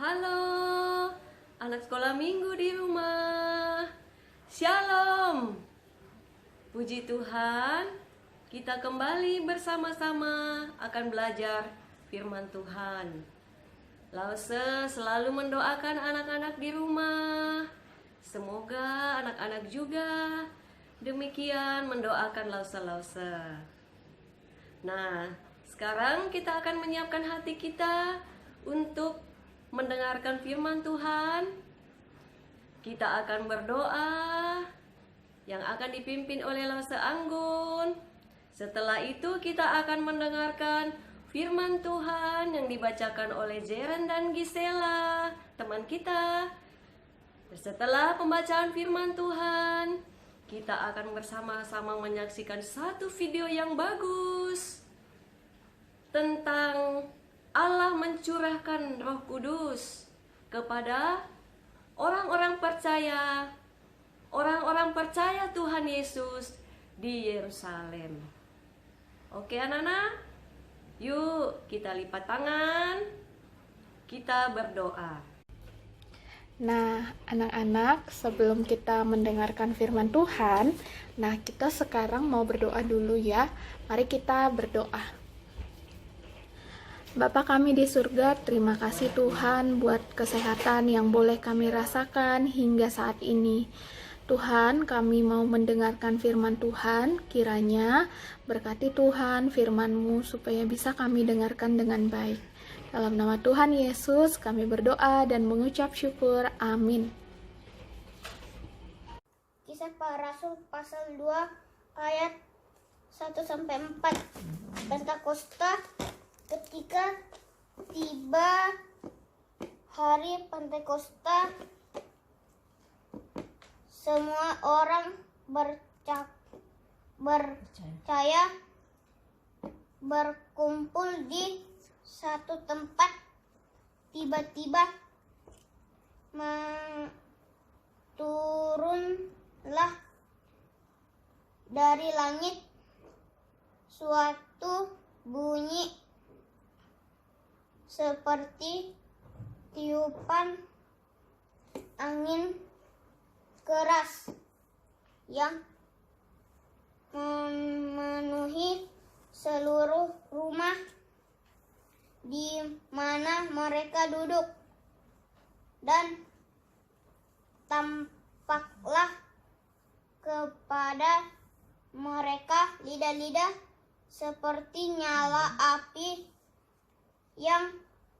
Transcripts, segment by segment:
Halo, anak sekolah minggu di rumah. Shalom. Puji Tuhan, kita kembali bersama-sama akan belajar firman Tuhan. Lause selalu mendoakan anak-anak di rumah. Semoga anak-anak juga demikian mendoakan Lause. Nah, sekarang kita akan menyiapkan hati kita untuk mendengarkan firman Tuhan. Kita akan berdoa yang akan dipimpin oleh Lause Anggun. Setelah itu kita akan mendengarkan firman Tuhan yang dibacakan oleh Jeren dan Gisela, teman kita. Setelah pembacaan firman Tuhan, kita akan bersama-sama menyaksikan satu video yang bagus tentang Allah mencurahkan Roh Kudus kepada orang-orang percaya Tuhan Yesus di Yerusalem. Oke anak-anak, yuk kita lipat tangan, kita berdoa. Nah, anak-anak, sebelum kita mendengarkan firman Tuhan, kita sekarang mau berdoa dulu ya. Mari kita berdoa. Bapa kami di surga, terima kasih Tuhan buat kesehatan yang boleh kami rasakan hingga saat ini. Tuhan, kami mau mendengarkan firman Tuhan, kiranya berkati Tuhan firman-Mu supaya bisa kami dengarkan dengan baik. Dalam nama Tuhan Yesus, kami berdoa dan mengucap syukur. Amin. Kisah Para Rasul pasal 2 ayat 1-4. Pentakosta. Ketika tiba hari Pentakosta, semua orang percaya berkumpul di satu tempat. Tiba-tiba turunlah dari langit suatu bunyi seperti tiupan angin keras yang memenuhi seluruh rumah di mana mereka duduk, dan tampaklah kepada mereka lidah-lidah seperti nyala api yang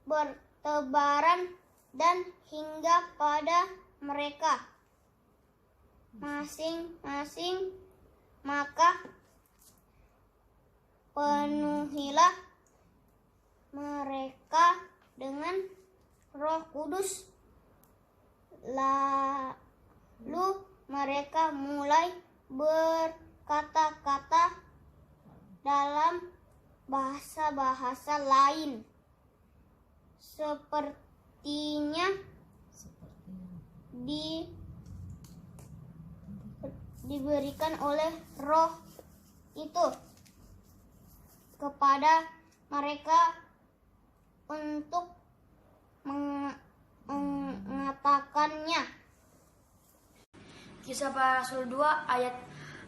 bertebaran dan hingga pada mereka masing-masing. Maka penuhilah mereka dengan Roh Kudus, lalu mereka mulai berkata-kata dalam bahasa-bahasa lain sepertinya diberikan oleh Roh itu kepada mereka untuk mengatakannya. Kisah Para Rasul 2 ayat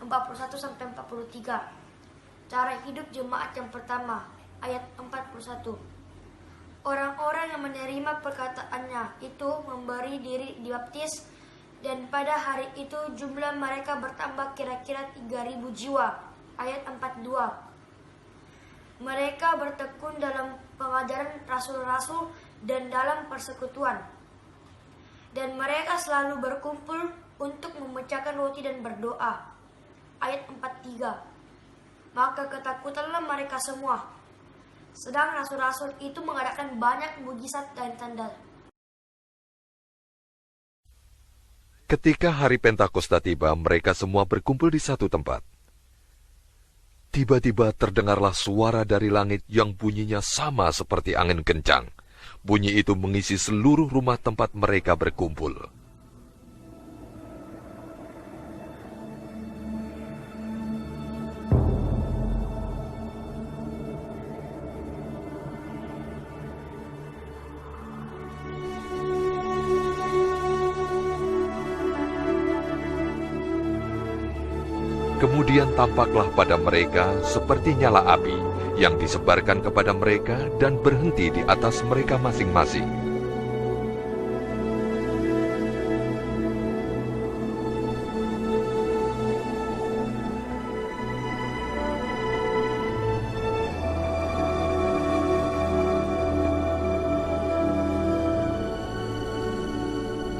41-43. Cara hidup jemaat yang pertama, ayat 41. Orang-orang yang menerima perkataannya itu memberi diri dibaptis, dan pada hari itu jumlah mereka bertambah kira-kira 3.000 jiwa, ayat 42. Mereka bertekun dalam pengajaran rasul-rasul dan dalam persekutuan, dan mereka selalu berkumpul untuk memecahkan roti dan berdoa, ayat 43. Maka ketakutanlah mereka semua. Sedang rasul-rasul itu mengadakan banyak mujizat dan tanda. Ketika hari Pentakosta tiba, mereka semua berkumpul di satu tempat. Tiba-tiba terdengarlah suara dari langit yang bunyinya sama seperti angin kencang. Bunyi itu mengisi seluruh rumah tempat mereka berkumpul. Kemudian tampaklah pada mereka seperti nyala api yang disebarkan kepada mereka dan berhenti di atas mereka masing-masing.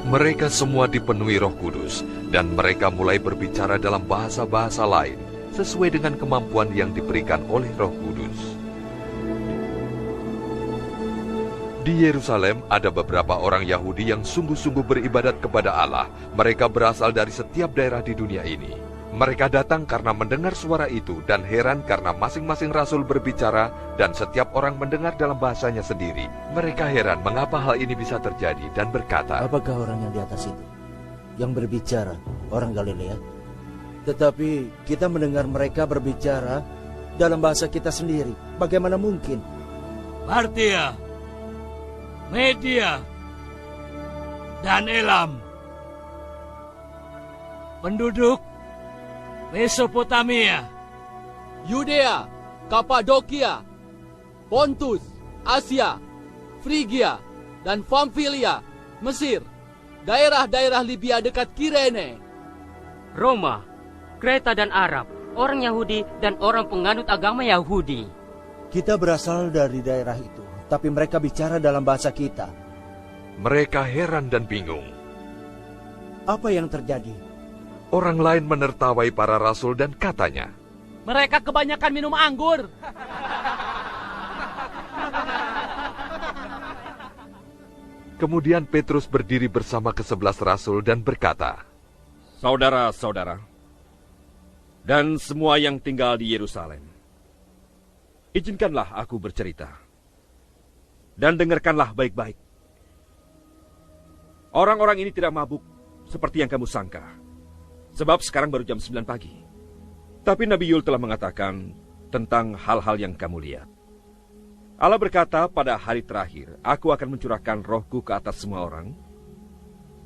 Mereka semua dipenuhi Roh Kudus, dan mereka mulai berbicara dalam bahasa-bahasa lain, sesuai dengan kemampuan yang diberikan oleh Roh Kudus. Di Yerusalem ada beberapa orang Yahudi yang sungguh-sungguh beribadat kepada Allah. Mereka berasal dari setiap daerah di dunia ini. Mereka datang karena mendengar suara itu dan heran karena masing-masing rasul berbicara dan setiap orang mendengar dalam bahasanya sendiri. Mereka heran mengapa hal ini bisa terjadi dan berkata, apakah orang yang di atas itu yang berbicara orang Galilea? Tetapi kita mendengar mereka berbicara dalam bahasa kita sendiri. Bagaimana mungkin? Partia, Media, dan Elam. Penduduk Mesopotamia, Yudea, Kapadokia, Pontus, Asia, Frigia, dan Pamfilia, Mesir, daerah-daerah Libya dekat Kirene, Roma, Kreta dan Arab, orang Yahudi dan orang penganut agama Yahudi. Kita berasal dari daerah itu, tapi mereka bicara dalam bahasa kita. Mereka heran dan bingung. Apa yang terjadi? Orang lain menertawai para rasul dan katanya, mereka kebanyakan minum anggur. Kemudian Petrus berdiri bersama ke-11 rasul dan berkata, saudara-saudara, dan semua yang tinggal di Yerusalem, izinkanlah aku bercerita, dan dengarkanlah baik-baik. Orang-orang ini tidak mabuk seperti yang kamu sangka, sebab sekarang baru jam 9 pagi. Tapi Nabi Yul telah mengatakan tentang hal-hal yang kamu lihat. Allah berkata, pada hari terakhir, aku akan mencurahkan rohku ke atas semua orang.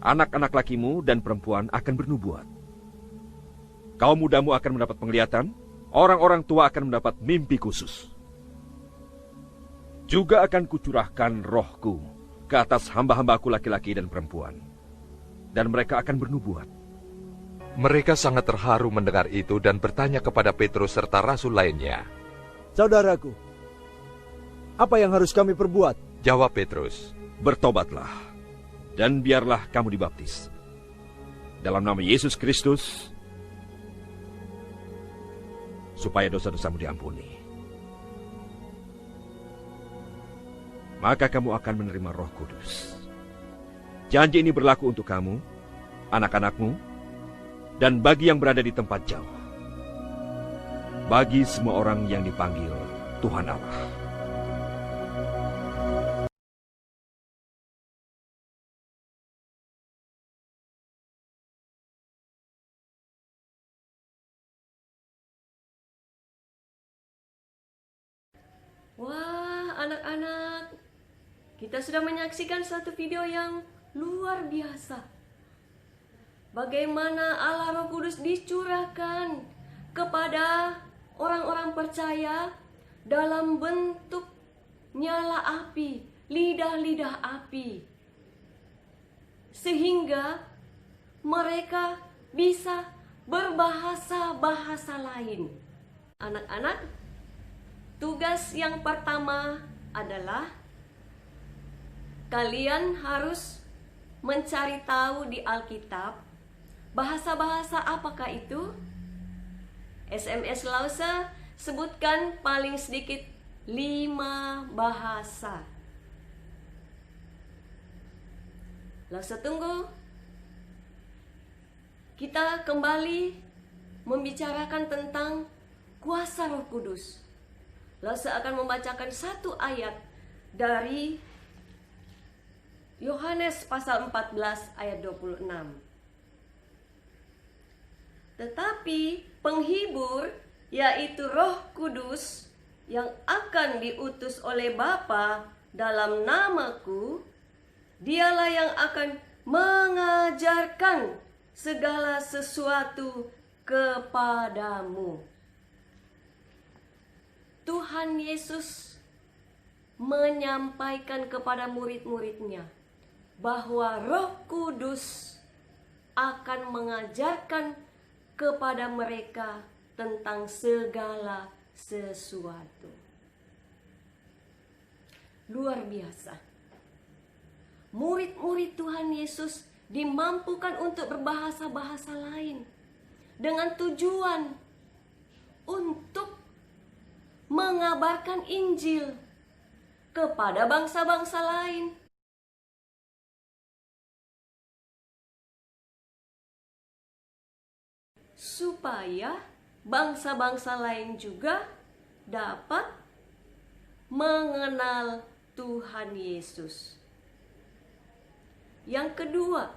Anak-anak lakimu dan perempuan akan bernubuat. Kaum mudamu akan mendapat penglihatan, orang-orang tua akan mendapat mimpi khusus. Juga akan kucurahkan rohku ke atas hamba-hambaku laki-laki dan perempuan, dan mereka akan bernubuat. Mereka sangat terharu mendengar itu dan bertanya kepada Petrus serta rasul lainnya, saudaraku, apa yang harus kami perbuat? Jawab Petrus, bertobatlah, dan biarlah kamu dibaptis dalam nama Yesus Kristus, supaya dosa-dosamu diampuni. Maka kamu akan menerima Roh Kudus. Janji ini berlaku untuk kamu, anak-anakmu, dan bagi yang berada di tempat jauh, bagi semua orang yang dipanggil Tuhan Allah. Wah, anak-anak, kita sudah menyaksikan satu video yang luar biasa. Bagaimana Allah Roh Kudus dicurahkan kepada orang-orang percaya dalam bentuk nyala api, lidah-lidah api, sehingga mereka bisa berbahasa-bahasa lain. Anak-anak, tugas yang pertama adalah kalian harus mencari tahu di Alkitab bahasa-bahasa apakah itu? SMS Lause sebutkan paling sedikit 5 bahasa. Lause tunggu. Kita kembali membicarakan tentang kuasa Roh Kudus. Lause akan membacakan satu ayat dari Yohanes pasal 14 ayat 26. Tetapi penghibur, yaitu Roh Kudus yang akan diutus oleh Bapa dalam namaku, dialah yang akan mengajarkan segala sesuatu kepadamu. Tuhan Yesus menyampaikan kepada murid-muridnya bahwa Roh Kudus akan mengajarkan kepada mereka tentang segala sesuatu. Luar biasa. Murid-murid Tuhan Yesus dimampukan untuk berbahasa-bahasa lain dengan tujuan untuk mengabarkan Injil kepada bangsa-bangsa lain. Supaya bangsa-bangsa lain juga dapat mengenal Tuhan Yesus. Yang kedua,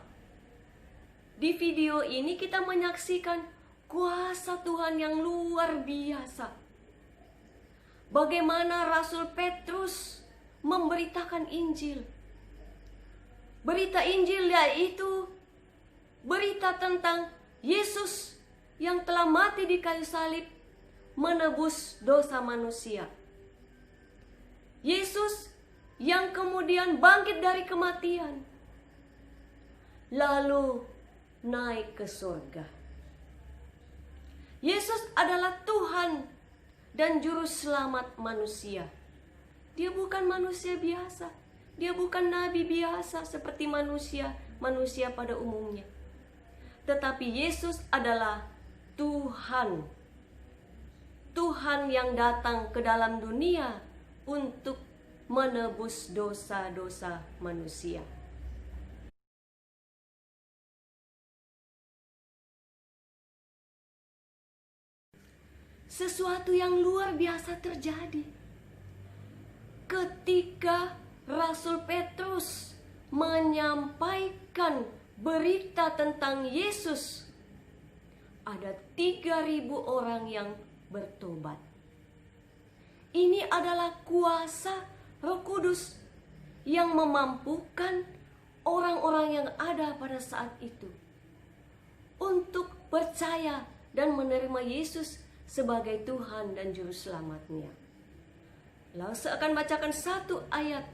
di video ini kita menyaksikan kuasa Tuhan yang luar biasa. Bagaimana Rasul Petrus memberitakan Injil. Berita Injil yaitu berita tentang Yesus yang telah mati di kayu salib menebus dosa manusia. Yesus yang kemudian bangkit dari kematian, lalu naik ke surga. Yesus adalah Tuhan dan juru selamat manusia. Dia bukan manusia biasa. Dia bukan nabi biasa seperti manusia pada umumnya. Tetapi Yesus adalah Tuhan. Tuhan yang datang ke dalam dunia untuk menebus dosa-dosa manusia. Sesuatu yang luar biasa terjadi ketika Rasul Petrus menyampaikan berita tentang Yesus. Ada 3.000 orang yang bertobat. Ini adalah kuasa Roh Kudus yang memampukan orang-orang yang ada pada saat itu untuk percaya dan menerima Yesus sebagai Tuhan dan Juru Selamatnya. Lalu saya akan bacakan satu ayat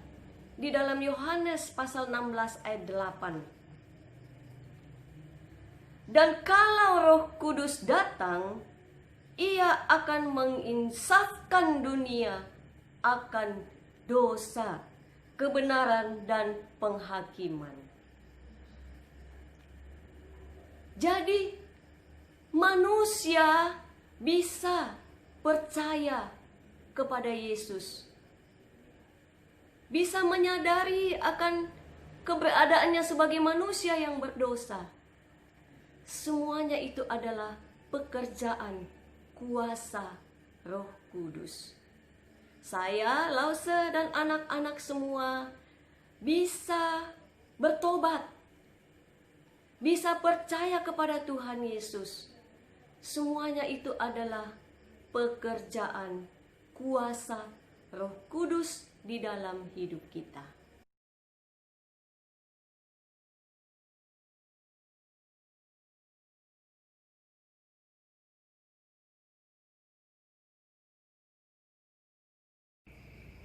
di dalam Yohanes pasal 16 ayat 8. Dan kalau Roh Kudus datang, Ia akan menginsafkan dunia akan dosa, kebenaran, dan penghakiman. Jadi, manusia bisa percaya kepada Yesus, bisa menyadari akan keberadaannya sebagai manusia yang berdosa. Semuanya itu adalah pekerjaan kuasa Roh Kudus. Saya, Lause, dan anak-anak semua bisa bertobat, bisa percaya kepada Tuhan Yesus. Semuanya itu adalah pekerjaan kuasa Roh Kudus di dalam hidup kita.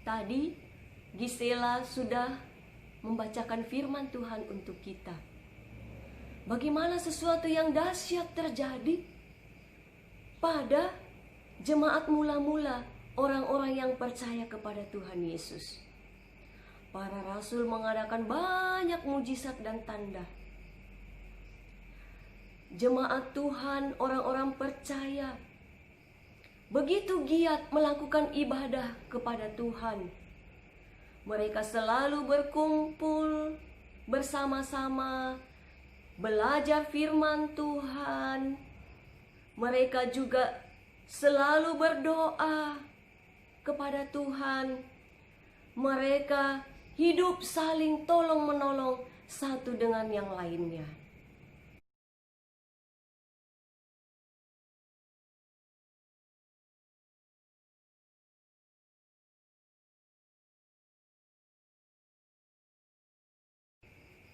Tadi Gisela sudah membacakan firman Tuhan untuk kita. Bagaimana sesuatu yang dahsyat terjadi pada jemaat mula-mula, orang-orang yang percaya kepada Tuhan Yesus. Para rasul mengadakan banyak mujizat dan tanda. Jemaat Tuhan, orang-orang percaya, begitu giat melakukan ibadah kepada Tuhan. Mereka selalu berkumpul bersama-sama, belajar firman Tuhan. Mereka juga selalu berdoa kepada Tuhan. Mereka hidup saling tolong-menolong satu dengan yang lainnya.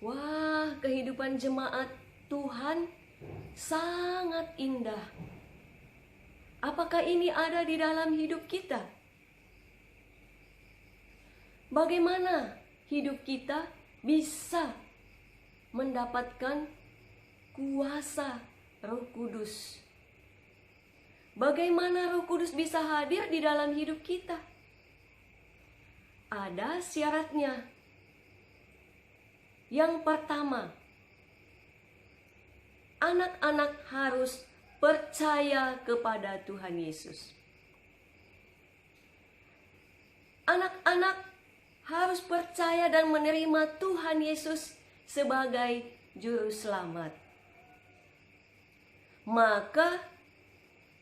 Wah, kehidupan jemaat Tuhan sangat indah. Apakah ini ada di dalam hidup kita? Bagaimana hidup kita bisa mendapatkan kuasa Roh Kudus? Bagaimana Roh Kudus bisa hadir di dalam hidup kita? Ada syaratnya. Yang pertama, anak-anak harus percaya kepada Tuhan Yesus. Anak-anak harus percaya dan menerima Tuhan Yesus sebagai juru selamat. Maka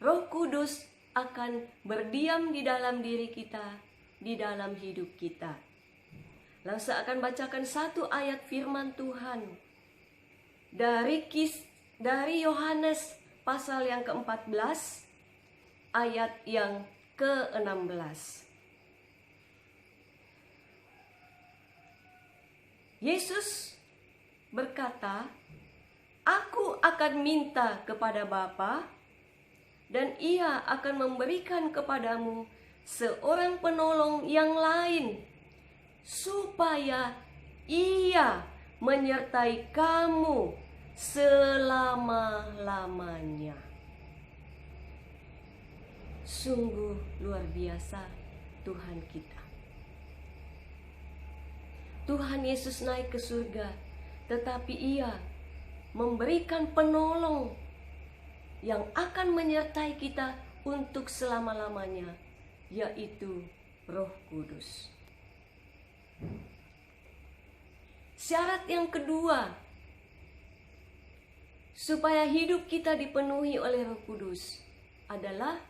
Roh Kudus akan berdiam di dalam diri kita, di dalam hidup kita. Lalu saya akan bacakan satu ayat firman Tuhan dari Yohanes pasal yang ke-14 ayat yang ke-16. Yesus berkata, "Aku akan minta kepada Bapa, dan Ia akan memberikan kepadamu seorang penolong yang lain, supaya Ia menyertai kamu selama-lamanya." Sungguh luar biasa Tuhan kita. Tuhan Yesus naik ke surga, tetapi Ia memberikan penolong yang akan menyertai kita untuk selama-lamanya, yaitu Roh Kudus. Syarat yang kedua, supaya hidup kita dipenuhi oleh Roh Kudus, adalah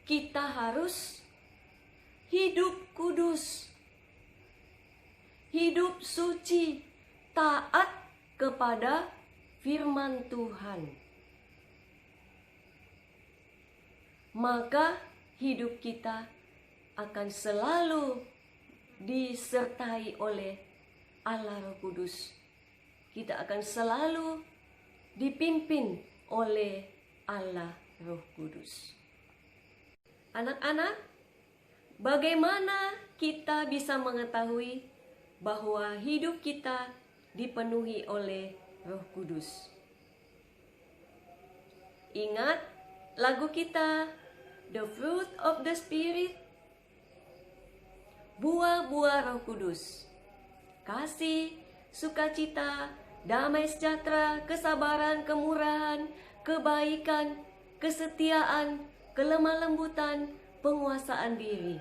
kita harus hidup kudus, hidup suci, taat kepada firman Tuhan. Maka hidup kita akan selalu disertai oleh Allah Roh Kudus. Kita akan selalu dipimpin oleh Allah Roh Kudus. Anak-anak, bagaimana kita bisa mengetahui bahwa hidup kita dipenuhi oleh Roh Kudus? Ingat lagu kita, The Fruit of the Spirit, buah-buah Roh Kudus: kasih, sukacita, damai sejahtera, kesabaran, kemurahan, kebaikan, kesetiaan, kelemah lembutan, penguasaan diri.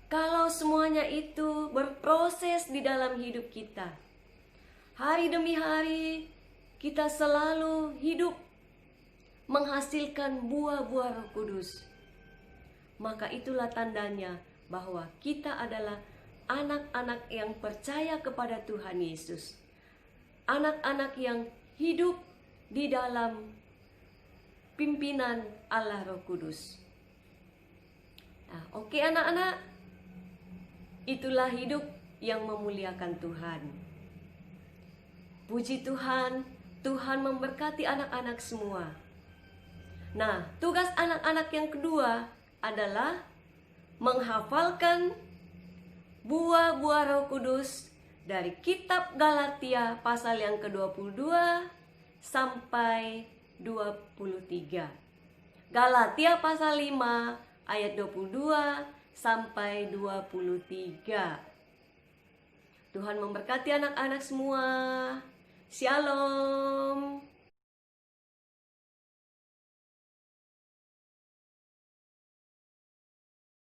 Kalau semuanya itu berproses di dalam hidup kita, hari demi hari kita selalu hidup menghasilkan buah-buah Roh Kudus, maka itulah tandanya bahwa kita adalah anak-anak yang percaya kepada Tuhan Yesus, anak-anak yang hidup di dalam pimpinan Allah Roh Kudus. Nah, oke anak-anak, itulah hidup yang memuliakan Tuhan. Puji Tuhan, Tuhan memberkati anak-anak semua. Nah, tugas anak-anak yang kedua adalah menghafalkan buah-buah Roh Kudus dari kitab Galatia pasal yang ke-22 sampai 23. Galatia pasal 5 ayat 22 sampai 23. Tuhan memberkati anak-anak semua. Shalom.